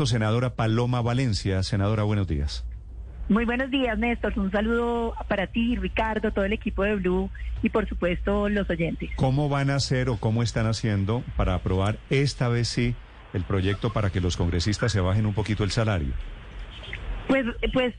Senadora Paloma Valencia. Senadora, buenos días. Muy buenos días, Néstor. Un saludo para ti, Ricardo, todo el equipo de Blue y, por supuesto, los oyentes. ¿Cómo van a hacer o cómo están haciendo para aprobar esta vez sí el proyecto para que los congresistas se bajen un poquito el salario? Pues,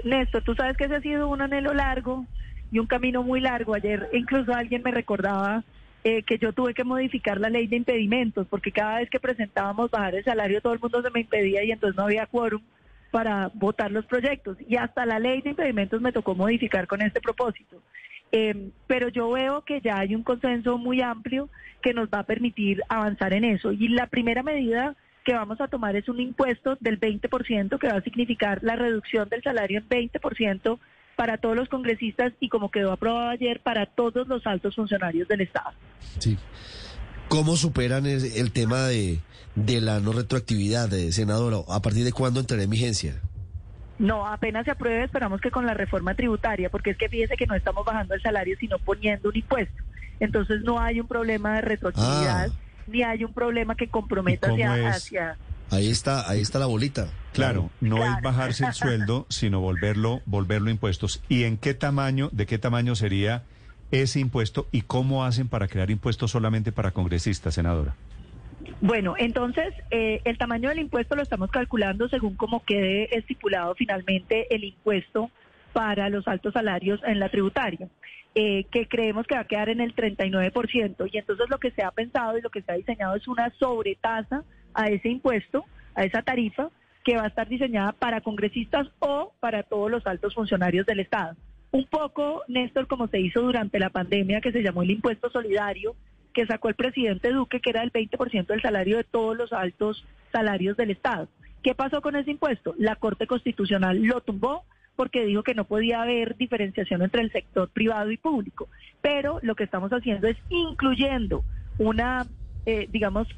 Néstor, tú sabes que ese ha sido un anhelo largo y un camino muy largo. Ayer incluso alguien me recordaba que yo tuve que modificar la ley de impedimentos, porque cada vez que presentábamos bajar el salario todo el mundo se me impedía y entonces no había quórum para votar los proyectos, y hasta la ley de impedimentos me tocó modificar con este propósito. Pero yo veo que ya hay un consenso muy amplio que nos va a permitir avanzar en eso, y la primera medida que vamos a tomar es un impuesto del 20%, que va a significar la reducción del salario en 20% para todos los congresistas y, como quedó aprobado ayer, para todos los altos funcionarios del Estado. Sí. ¿Cómo superan el tema de la no retroactividad, senadora? ¿A partir de cuándo entrará en vigencia? No, apenas se apruebe, esperamos que con la reforma tributaria, porque es que fíjese que no estamos bajando el salario, sino poniendo un impuesto. Entonces no hay un problema de retroactividad, ni hay un problema que comprometa hacia... Ahí está la bolita. Claro, no es bajarse el sueldo, sino volverlo impuestos. ¿Y de qué tamaño sería ese impuesto y cómo hacen para crear impuestos solamente para congresistas, senadora? Bueno, entonces el tamaño del impuesto lo estamos calculando según como quede estipulado finalmente el impuesto para los altos salarios en la tributaria, que creemos que va a quedar en el 39%, y entonces lo que se ha pensado y lo que se ha diseñado es una sobretasa a ese impuesto, a esa tarifa, que va a estar diseñada para congresistas o para todos los altos funcionarios del Estado. Un poco, Néstor, como se hizo durante la pandemia, que se llamó el impuesto solidario, que sacó el presidente Duque, que era el 20% del salario de todos los altos salarios del Estado. ¿Qué pasó con ese impuesto? La Corte Constitucional lo tumbó porque dijo que no podía haber diferenciación entre el sector privado y público. Pero lo que estamos haciendo es incluyendo una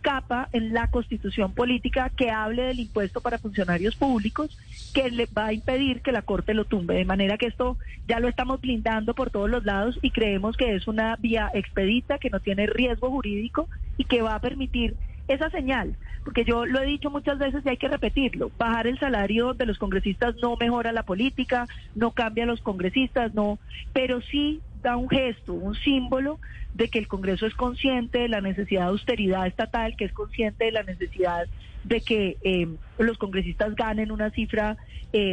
capa en la Constitución política que hable del impuesto para funcionarios públicos, que le va a impedir que la Corte lo tumbe, de manera que esto ya lo estamos blindando por todos los lados y creemos que es una vía expedita, que no tiene riesgo jurídico y que va a permitir esa señal, porque yo lo he dicho muchas veces y hay que repetirlo: bajar el salario de los congresistas no mejora la política, no cambia a los congresistas, no, pero sí da un gesto, un símbolo de que el Congreso es consciente de la necesidad de austeridad estatal, que es consciente de la necesidad de que los congresistas ganen una cifra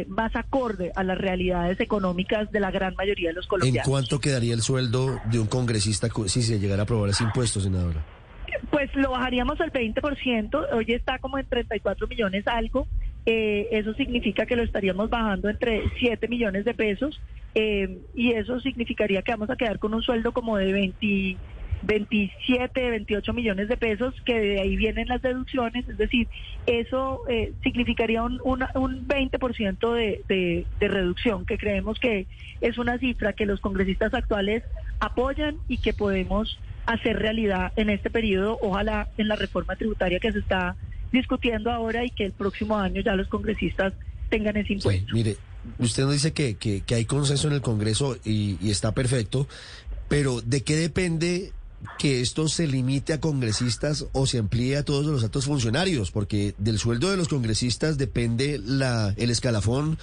más acorde a las realidades económicas de la gran mayoría de los colombianos. ¿En cuánto quedaría el sueldo de un congresista si se llegara a aprobar ese impuesto, senadora? Pues lo bajaríamos al 20%, hoy está como en 34 millones algo, eso significa que lo estaríamos bajando entre 7 millones de pesos, y eso significaría que vamos a quedar con un sueldo como de 27, 28 millones de pesos, que de ahí vienen las deducciones, es decir, eso significaría un 20% de reducción, que creemos que es una cifra que los congresistas actuales apoyan y que podemos hacer realidad en este periodo, ojalá en la reforma tributaria que se está discutiendo ahora, y que el próximo año ya los congresistas tengan ese impuesto. Sí, mire, usted nos dice que hay consenso en el Congreso y está perfecto, pero ¿de qué depende que esto se limite a congresistas o se amplíe a todos los altos funcionarios? Porque del sueldo de los congresistas depende el escalafón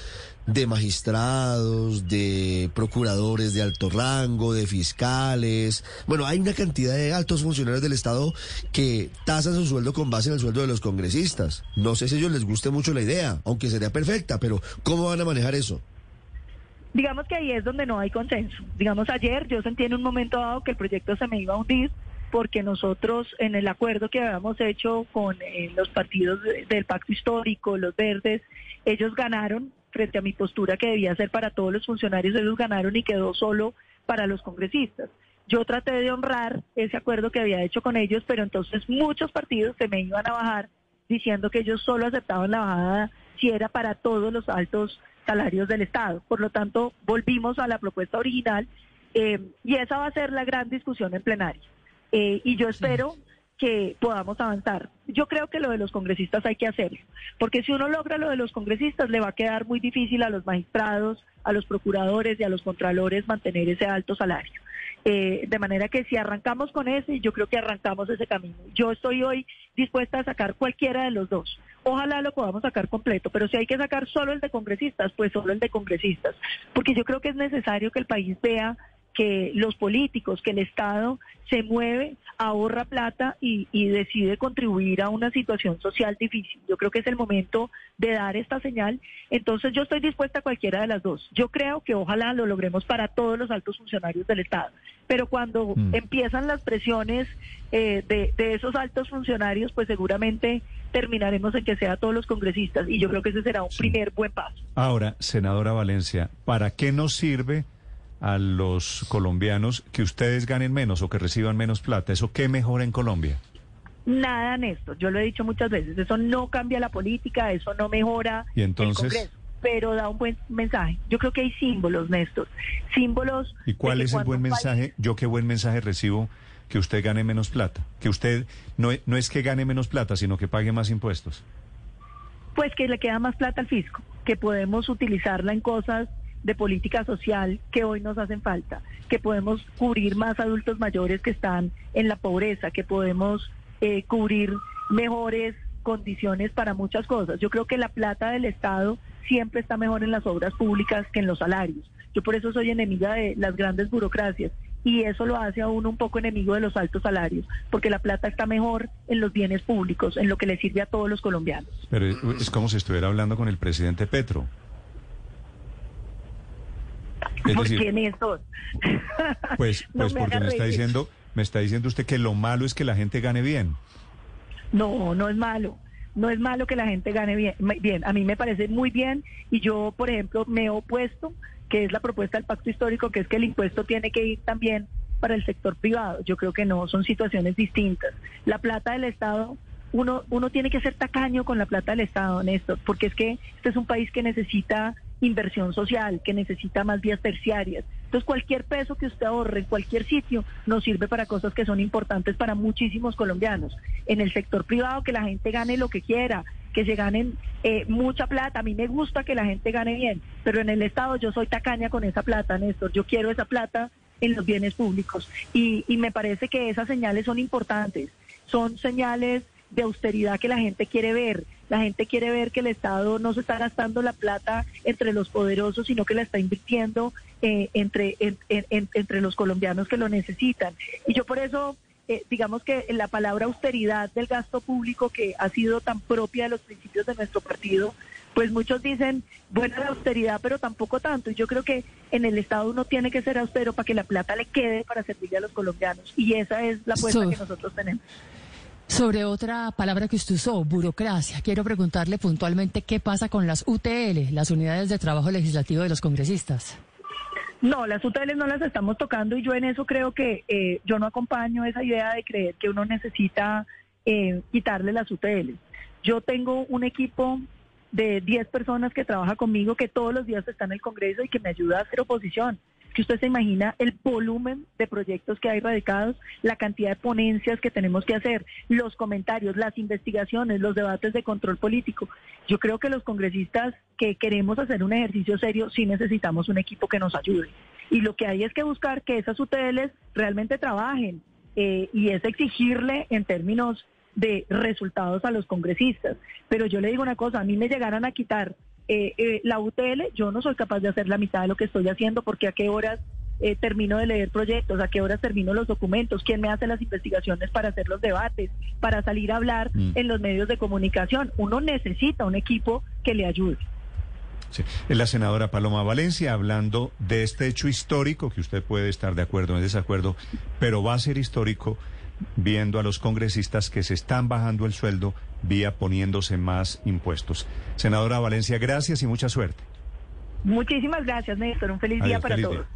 de magistrados, de procuradores de alto rango, de fiscales. Bueno, hay una cantidad de altos funcionarios del Estado que tasan su sueldo con base en el sueldo de los congresistas. No sé si a ellos les guste mucho la idea, aunque sería perfecta, pero ¿cómo van a manejar eso? Digamos que ahí es donde no hay consenso. Digamos, ayer yo sentí en un momento dado que el proyecto se me iba a hundir, porque nosotros en el acuerdo que habíamos hecho con los partidos del Pacto Histórico, los Verdes, ellos ganaron frente a mi postura que debía ser para todos los funcionarios, ellos ganaron y quedó solo para los congresistas. Yo traté de honrar ese acuerdo que había hecho con ellos, pero entonces muchos partidos se me iban a bajar diciendo que ellos solo aceptaban la bajada si era para todos los altos salarios del Estado. Por lo tanto, volvimos a la propuesta original, y esa va a ser la gran discusión en plenaria. Y yo espero que podamos avanzar. Yo creo que lo de los congresistas hay que hacerlo, porque si uno logra lo de los congresistas, le va a quedar muy difícil a los magistrados, a los procuradores y a los contralores mantener ese alto salario. De manera que si arrancamos con ese, yo creo que arrancamos ese camino. Yo estoy hoy dispuesta a sacar cualquiera de los dos. Ojalá lo podamos sacar completo, pero si hay que sacar solo el de congresistas, pues solo el de congresistas. Porque yo creo que es necesario que el país vea que los políticos, que el Estado se mueve, ahorra plata y decide contribuir a una situación social difícil. Yo creo que es el momento de dar esta señal. Entonces yo estoy dispuesta a cualquiera de las dos. Yo creo que ojalá lo logremos para todos los altos funcionarios del Estado. Pero cuando empiezan las presiones de esos altos funcionarios, pues seguramente terminaremos en que sea todos los congresistas. Y yo creo que ese será un primer buen paso. Ahora, senadora Valencia, ¿para qué nos sirve a los colombianos que ustedes ganen menos o que reciban menos plata? ¿Eso qué mejora en Colombia? Nada, Néstor, yo lo he dicho muchas veces, eso no cambia la política, eso no mejora ¿Y entonces? el Congreso, pero da un buen mensaje. Yo creo que hay símbolos, Néstor, símbolos. ¿Y cuál es el buen mensaje? ¿Yo qué buen mensaje recibo que usted gane menos plata? Que usted no es que gane menos plata, sino que pague más impuestos. Pues que le queda más plata al fisco, que podemos utilizarla en cosas de política social que hoy nos hacen falta, que podemos cubrir más adultos mayores que están en la pobreza, que podemos cubrir mejores condiciones para muchas cosas. Yo creo que la plata del Estado siempre está mejor en las obras públicas que en los salarios. Yo por eso soy enemiga de las grandes burocracias y eso lo hace a uno un poco enemigo de los altos salarios, porque la plata está mejor en los bienes públicos, en lo que le sirve a todos los colombianos. Pero es como si estuviera hablando con el presidente Petro. ¿Por qué, Néstor? Pues porque me está diciendo usted que lo malo es que la gente gane bien. No, no es malo. No es malo que la gente gane bien. A mí me parece muy bien y yo, por ejemplo, me he opuesto, que es la propuesta del pacto histórico, que es que el impuesto tiene que ir también para el sector privado. Yo creo que no, son situaciones distintas. La plata del Estado, uno tiene que ser tacaño con la plata del Estado, Néstor, porque es que este es un país que necesita inversión social, que necesita más vías terciarias. Entonces cualquier peso que usted ahorre en cualquier sitio nos sirve para cosas que son importantes para muchísimos colombianos. En el sector privado que la gente gane lo que quiera, que se ganen mucha plata. A mí me gusta que la gente gane bien, pero en el Estado yo soy tacaña con esa plata, Néstor. Yo quiero esa plata en los bienes públicos y me parece que esas señales son importantes. Son señales de austeridad que la gente quiere ver. La gente quiere ver que el Estado no se está gastando la plata entre los poderosos, sino que la está invirtiendo entre los colombianos que lo necesitan. Y yo por eso, digamos que la palabra austeridad del gasto público, que ha sido tan propia de los principios de nuestro partido, pues muchos dicen, buena la austeridad, pero tampoco tanto. Y yo creo que en el Estado uno tiene que ser austero para que la plata le quede para servirle a los colombianos. Y esa es la apuesta que nosotros tenemos. Sobre otra palabra que usted usó, burocracia, quiero preguntarle puntualmente qué pasa con las UTL, las unidades de trabajo legislativo de los congresistas. No, las UTL no las estamos tocando y yo en eso creo que yo no acompaño esa idea de creer que uno necesita quitarle las UTL. Yo tengo un equipo de 10 personas que trabaja conmigo, que todos los días está en el Congreso y que me ayuda a hacer oposición. Que usted se imagina el volumen de proyectos que hay radicados, la cantidad de ponencias que tenemos que hacer, los comentarios, las investigaciones, los debates de control político. Yo creo que los congresistas que queremos hacer un ejercicio serio, sí necesitamos un equipo que nos ayude. Y lo que hay es que buscar que esas UTLs realmente trabajen y es exigirle en términos de resultados a los congresistas. Pero yo le digo una cosa, a mí me llegaran a quitar la UTL, yo no soy capaz de hacer la mitad de lo que estoy haciendo, porque a qué horas termino de leer proyectos, a qué horas termino los documentos, quién me hace las investigaciones para hacer los debates, para salir a hablar en los medios de comunicación. Uno necesita un equipo que le ayude. Sí. Es la senadora Paloma Valencia hablando de este hecho histórico, que usted puede estar de acuerdo o en desacuerdo, pero va a ser histórico viendo a los congresistas que se están bajando el sueldo vía poniéndose más impuestos. Senadora Valencia, gracias y mucha suerte. Muchísimas gracias, Néstor. Un feliz día para todos.